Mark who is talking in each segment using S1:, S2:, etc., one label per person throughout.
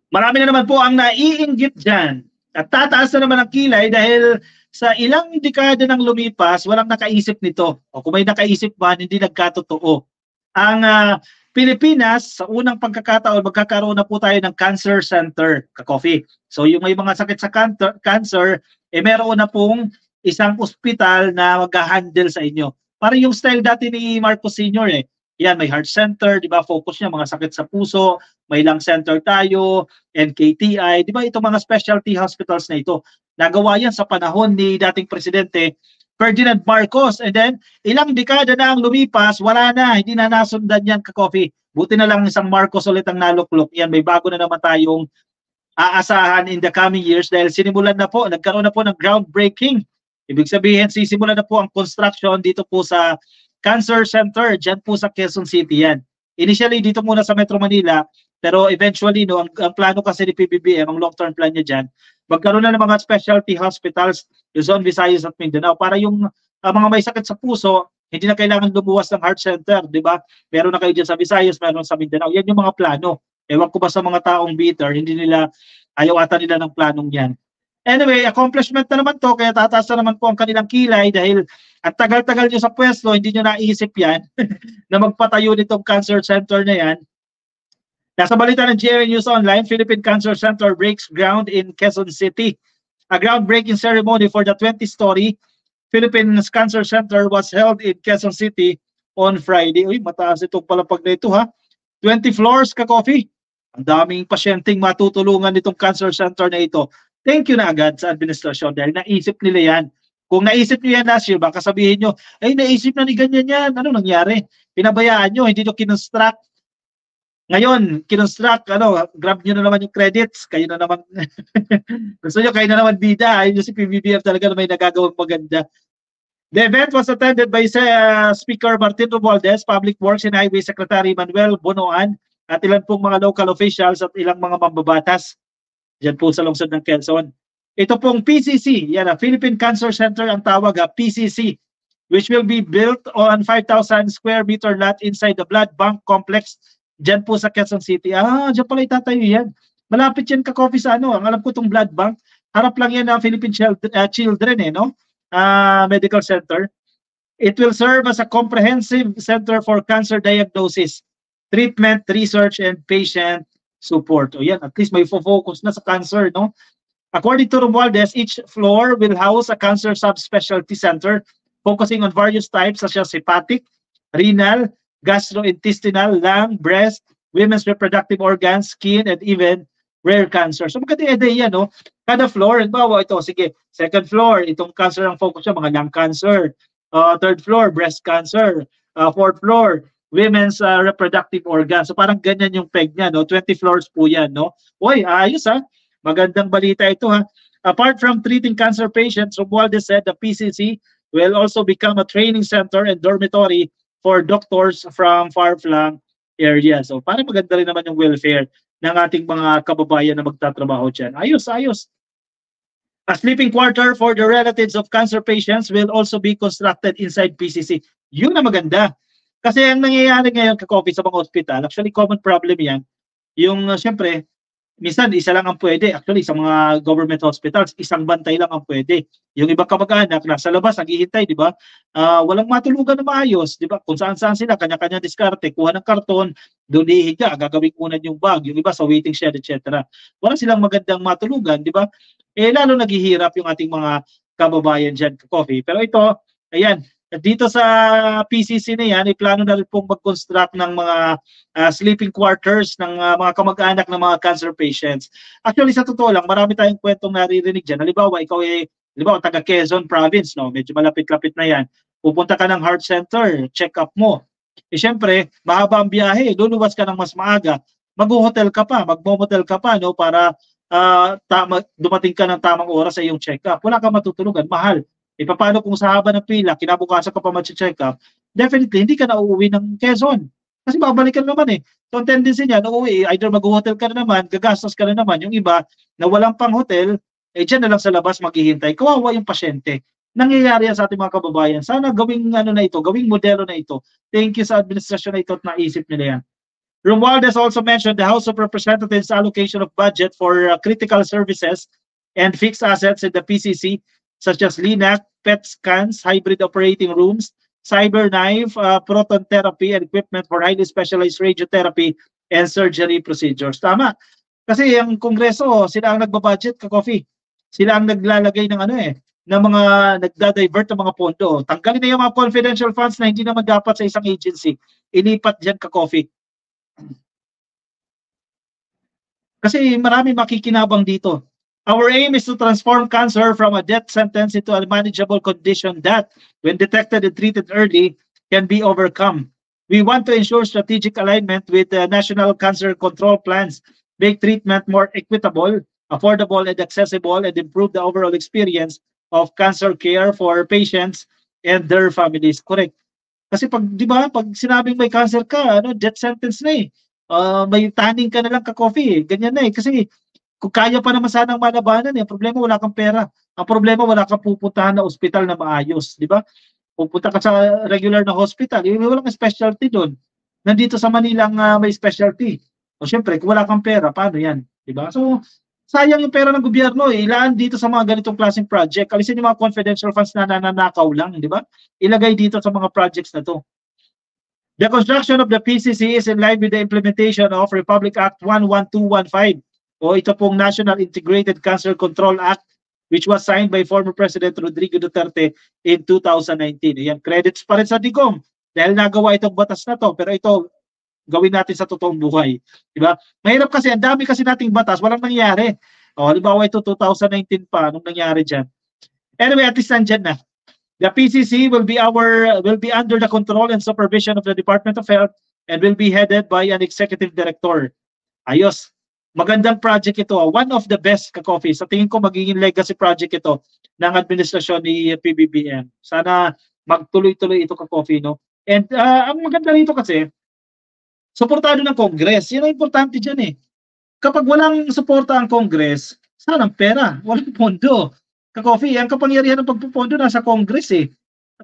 S1: Marami na naman po ang naiinggit dyan. At tataas na naman ang kilay dahil sa ilang dekada ng lumipas, walang nakaisip nito. O kung may nakaisip man, hindi nagkatotoo. Ang Pilipinas, sa unang pagkakataon, magkakaroon na po tayo ng cancer center, ka-coffee. So yung may mga sakit sa cancer, meron na pong isang ospital na mag-handle sa inyo. Parang yung style dati ni Marcos Sr. Yan, may heart center, di ba? Focus niya, mga sakit sa puso, may lung center tayo, NKTI, di ba? Itong mga specialty hospitals na ito. Nagawa yan sa panahon ni dating presidente Ferdinand Marcos. And then, ilang dekada na ang lumipas, wala na, hindi na nasundan yan, ka-coffee. Buti na lang isang Marcos ulit ang naluklok. Yan, may bago na naman tayong aasahan in the coming years dahil sinimulan na po, nagkaroon na po ng groundbreaking. Ibig sabihin, sisimulan na po ang construction dito po sa Cancer Center, dyan po sa Quezon City yan. Initially, dito muna sa Metro Manila, pero eventually, no, ang plano kasi ni PBBM, ang long-term plan niya dyan, magkaroon na ng mga specialty hospitals, Luzon, Visayas at Mindanao para yung mga may sakit sa puso, hindi na kailangan lumuwas ng heart center, di ba? Meron na kayo dyan sa Visayas, meron sa Mindanao. Yan yung mga plano. Ewan ko ba sa mga taong bitter, hindi nila, ayaw ata nila ng planong yan. Anyway, accomplishment na naman to, kaya tataas na naman po ang kanilang kilay dahil at tagal-tagal nyo sa pwesto, hindi nyo naisip yan na magpatayo nitong cancer center na yan. Nasa balita ng GMA News Online, Philippine Cancer Center breaks ground in Quezon City. A groundbreaking ceremony for the 20-story Philippine Cancer Center was held in Quezon City on Friday. Uy, mataas itong palapag na ito ha. 20 floors, ka-coffee. Ang daming pasyenteng matutulungan nitong cancer center na ito. Thank you na agad sa administrasyon dahil naisip nila yan. Kung naisip nyo yan last year, baka sabihin nyo, ay naisip na ni ganyan yan. Ano nangyari? Pinabayaan nyo, hindi nyo kinonstruct. Ngayon, kinonstruct, grab nyo na naman yung credits. Kayo na naman, gusto nyo, kayo na naman bida. Ayun yung si PBBM talaga na may nagagawang maganda. The event was attended by Speaker Martin Romualdez, Public Works and Highway Secretary Manuel Bonoan, at ilan pong mga local officials at ilang mga mambabatas. Diyan po sa lungsod ng Quezon. Ito pong PCC, yan Philippine Cancer Center ang tawag PCC, which will be built on 5,000 square meter lot inside the blood bank complex diyan po sa Quezon City. Diyan pala itatayo yan. Malapit yan ka-coffee sa ang alam ko itong blood bank, harap lang yan ng Philippine Children Medical Center. It will serve as a comprehensive center for cancer diagnosis, treatment, research, and patient support. O yan, at least may focus na sa cancer, no? According to Romualdez, each floor will house a cancer subspecialty center focusing on various types such as hepatic, renal, gastrointestinal, lung, breast, women's reproductive organs, skin, and even rare cancer. So maganda idea, no? Kada floor, bawa ito, sige, second floor, itong cancer ang focus niya, mga lung cancer. Third floor, breast cancer. Fourth floor, women's reproductive organs. So parang ganyan yung peg niya, no? 20 floors po yan, no? Uy, ayos ha. Magandang balita ito ha. Apart from treating cancer patients, Romualdez said the PCC will also become a training center and dormitory for doctors from far-flung areas. So parang maganda rin naman yung welfare ng ating mga kababayan na magtatrabaho dyan. Ayos, ayos. A sleeping quarter for the relatives of cancer patients will also be constructed inside PCC. Yun na maganda. Kasi ang nangyayari ngayon ka-coffee sa mga hospital, actually common problem yan, yung siyempre, minsan isa lang ang pwede. Actually, sa mga government hospitals, isang bantay lang ang pwede. Yung ibang kamag-anak, nasa labas, naghihintay, di ba? Walang matulugan na maayos, di ba? Kung saan-saan sila, kanya-kanya diskarte, kuha ng karton, doon ihiga, gagawin kunan yung bag, yung iba sa waiting shed, etc. Wala silang magandang matulugan, di ba? Lalo naghihirap yung ating mga kababayan dyan, coffee. Pero ito, ayan, dito sa PCC na yan, plano na rin pong mag-construct ng mga sleeping quarters ng mga kamag-anak ng mga cancer patients. Actually, sa totoo lang, marami tayong kwentong naririnig dyan. Halimbawa, ikaw halimbawa, taga Quezon Province, no? Medyo malapit-lapit na yan. Pupunta ka ng heart center, check up mo. Siyempre, mahaba ang biyahe, luluwas ka ng mas maaga. Mag-hotel ka pa, mag-motel ka pa, no? Para dumating ka ng tamang oras sa iyong check up. Wala kang matutulugan, mahal. Paano kung sa haba ng pila, kinabukasan ka pa mag-check up, definitely, hindi ka na uuwi ng Quezon. Kasi babalik ka naman So, ang tendency niya, uuwi, either mag-hotel ka na naman, gagastos ka na naman. Yung iba, na walang pang hotel, dyan na lang sa labas maghihintay. Kawawa yung pasyente. Nangyayari yan sa ating mga kababayan. Sana gawing gawing modelo na ito. Thank you sa administrasyon na ito at naisip nila yan. Romualdez also mentioned the House of Representatives allocation of budget for critical services and fixed assets in the PCC, such as LINAC, PET scans, hybrid operating rooms, CyberKnife, proton therapy, and equipment for highly specialized radiotherapy and surgery procedures. Tama. Kasi ang Kongreso, sila ang nagbabudget, ka-coffee. Sila ang naglalagay ng ng mga nagda-divert ng mga pondo. Tanggalin na yung mga confidential funds na hindi naman dapat sa isang agency. Ilipat dyan, ka-coffee. Kasi marami makikinabang dito. Our aim is to transform cancer from a death sentence into a manageable condition that, when detected and treated early, can be overcome. We want to ensure strategic alignment with the national cancer control plans, make treatment more equitable, affordable, and accessible, and improve the overall experience of cancer care for patients and their families. Correct. Kasi pag, di ba, pag sinabing may cancer ka, death sentence na eh. May taning ka na lang, ka-coffee eh. Ganyan na eh. Kasi kung kaya pa naman sanang malabanan eh, problema wala kang pera. Ang problema wala kang pupuntahan na ospital na maayos, di ba? Pupunta ka sa regular na hospital, walang specialty doon. Nandito sa Manila may specialty. O syempre, kung wala kang pera, paano yan? Di ba? So, sayang yung pera ng gobyerno eh. Ilaan dito sa mga ganitong klaseng project. Alisin yung mga confidential funds na nananakaw lang, di ba? Ilagay dito sa mga projects na to. The construction of the PCC is in line with the implementation of Republic Act 11215 o ito pong National Integrated Cancer Control Act, which was signed by former President Rodrigo Duterte in 2019. Ayan, credits pa rin sa DICOM dahil nagawa itong batas na to, pero ito gawin natin sa totoong buhay. Diba? Mahirap kasi, ang dami kasi nating batas, walang nangyari. O, halimbawa ito 2019 pa, anong nangyari dyan? Anyway, at least nandyan na. The PCC will be under the control and supervision of the Department of Health and will be headed by an executive director. Ayos. Magandang project ito. One of the best, ka-coffee. Sa tingin ko magiging legacy project ito ng administrasyon ni PBBM. Sana magtuloy-tuloy ito, ka-coffee, no? And ang maganda nito kasi, suportado ng Congress. Yan ang importante dyan eh. Kapag walang suporta ang Congress, saan ang pera? Walang pondo. Ka-coffee, ang kapangyarihan ng pagpupondo nasa Congress eh.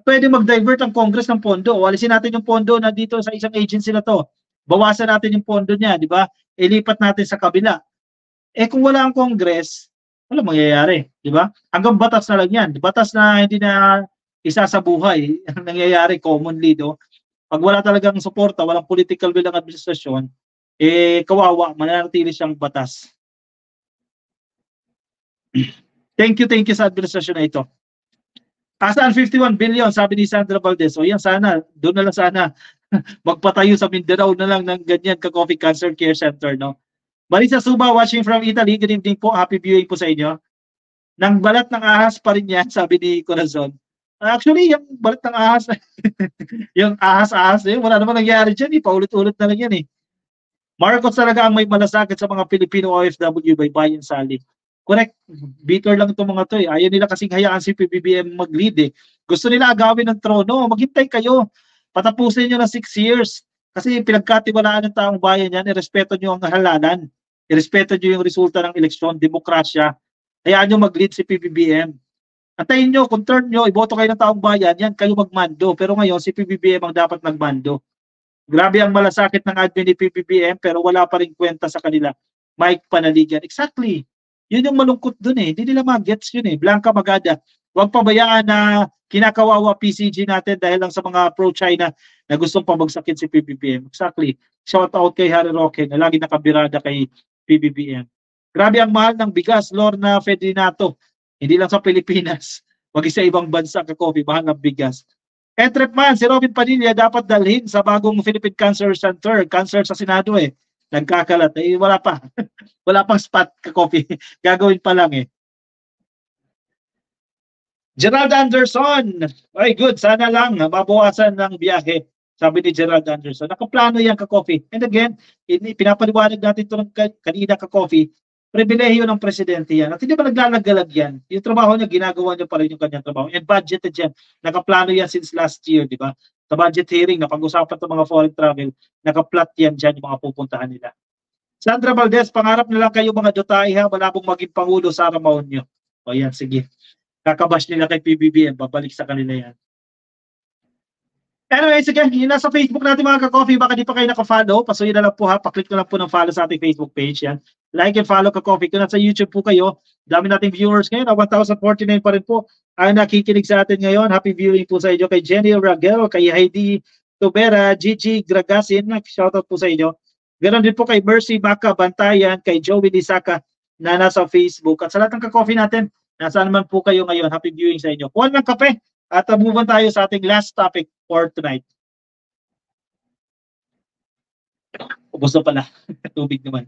S1: Pwede mag-divert ang Congress ng pondo. O alisin natin yung pondo na dito sa isang agency na to. Bawasan natin yung pondo niya, di ba? Ilipat natin sa kabila. Eh kung wala ang Congress, wala mangyayari, di ba? Hanggang batas na lang yan. Batas na hindi na isa sa buhay ang nangyayari commonly, do. Pag wala talagang suporta, walang political will ng administrasyon, eh kawawa, mananatili siyang batas. Thank you sa administrasyon na ito. Asaan 51 billion, sabi ni Sandra Valdez. O yan sana, doon na lang sana magpatayo sa Mindanao na lang ng ganyan ka-coffee cancer care center, no? Marisa Suba watching from Italy. Good evening po. Happy viewing po sa inyo. Nang balat ng ahas pa rin yan, sabi ni Corazon. Actually, yung balat ng ahas, yung ahas-ahas, wala naman nangyari dyan. Paulit-ulit na lang yan eh. Marcos talaga ang may malasakit sa mga Filipino OFW by Bayan Sali. Correct. Bitter lang itong mga to eh. Ayaw nila kasing hayaan si PBBM mag-lead eh. Gusto nila agawin ng trono. Maghintay kayo. Patapusin nyo na 6 years. Kasi pinagkatiwalaan ng taong bayan yan, irespeto nyo ang halalan. Irespeto nyo yung resulta ng eleksyon, demokrasya. Hayaan nyo mag-lead si PBBM. Antayin nyo, kung turn nyo, iboto kayo ng taong bayan, yan kayo magmando. Pero ngayon, si PBBM ang dapat magmando. Grabe ang malasakit ng admin ni PBBM, pero wala pa rin kwenta sa kanila. Mike Panaligan. Exactly. Yun yung malungkot dun eh. Hindi nila mag-gets yun eh. Blanca Magada. Huwag pabayaan na kinakawawa PCG natin dahil lang sa mga pro-China na gustong pabagsakin si PBBM. Exactly. Shout out kay Harry Roque na lagi nakabirada kay PBBM. Grabe ang mahal ng bigas, Lorna Fedinato. Hindi lang sa Pilipinas. Wag sa ibang bansa, ka-coffee, mahal ng bigas. Entrepman, si Robin Padilla dapat dalhin sa bagong Philippine Cancer Center. Cancer sa Senado eh. Nagkakalat. Eh, wala pa. Wala pang spot, ka-coffee. Gagawin pa lang eh. Gerald Anderson. Ay, good. Sana lang mabawasan ng biyahe. Sabi ni Gerald Anderson. Nakaplano yan, ka-coffee. And again, pinapaliwanag natin ito ng kanina, ka-coffee. Pribilehiyo ng presidente yan. At hindi ba naglalagalag yan? Yung trabaho niya, ginagawa niya pa rin yung kanyang trabaho. And budgeted yan. Nakaplano yan since last year, di ba? Sa budget hearing, napag-usapan ng mga foreign travel, nakaplot yan dyan yung mga pupuntahan nila. Sandra Valdez, pangarap na lang kayo mga dotay ha, malabong maging Pangulo Sara Maunyo. O yan, sige. Kakabash nila kay PBBM, babalik sa kanila yan. Anyway, sige, yun nasa Facebook natin mga ka-coffee. Baka di pa kayo naka-follow, pasuyin na lang po ha. Paklik na lang po ng follow sa ating Facebook page. Yan. Like and follow ka-coffee. Kung nasa YouTube po kayo, dami nating viewers ngayon. 1,049 pa rin po ang nakikinig sa atin ngayon. Happy viewing po sa inyo kay Jenny Ragel, kay Heidi Tubera, Gigi Gragasin. Shoutout po sa inyo. Ganon din po kay Mercy Baka Bantayan, kay Joey Disaka na nasa Facebook. At sa lahat ng ka-coffee natin, nasaan man po kayo ngayon. Happy viewing sa inyo. Kuha ng kape. At move on tayo sa ating last topic for tonight. Ubos na pala. Tubig naman.